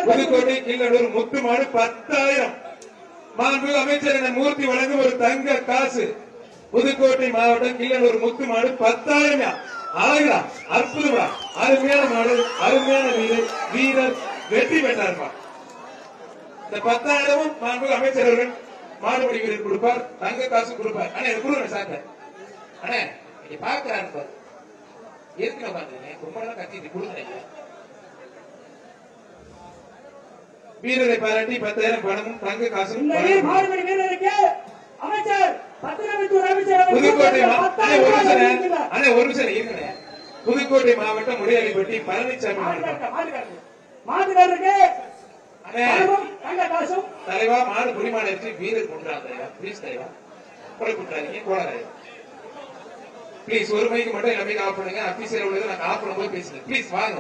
புதுக்கோட்டை கிள்ளனூர் முத்து மாடு 10,000. மாண்பு அமைச்சர் என மூர்த்தி வழங்கும் ஒரு தங்க காசு. புதுக்கோட்டை மாவட்டம் கிள்ளனூர் முத்து மாடு 10,000. அழகா அற்புதமா அருமையான மாடு, அருமையான வீரர் வெற்றி பெற்றார்ப்பா. இந்த 10,000 மாண்பு அமைச்சர் அவர்கள் மாடுபடி வீரர் கொடுப்பார், தங்க காசு கொடுப்பார். அண்ணே கொடுங்க சார். அண்ணே நீங்க பாக்குறாரு ஏற்கனவே பாத்துருங்க, ரொம்ப நாள் கத்தி கொடுங்க. வீரரை பாராட்டி 10,000 பணமும் தங்க காசும் மாடுபடி வீரருக்கு அமைச்சர் புதுக்கோட்டை மாவட்டம் உடையாளிப்பட்டி பழனிசாமி தலைவா மாடு புரிமாடு எடுத்து வீரர் கொண்டாங்க. பிளீஸ் தலைவா கொலை கொடுத்தாதீங்க, கோளாறு. பிளீஸ் ஒரு மைக்கு மட்டும் எல்லாமே ஆஃப் பண்ணுங்க. அபிஷியல் உள்ளது நான் ஆஃப் பண்ணும்போது பேசுங்க. பிளீஸ் வாங்க.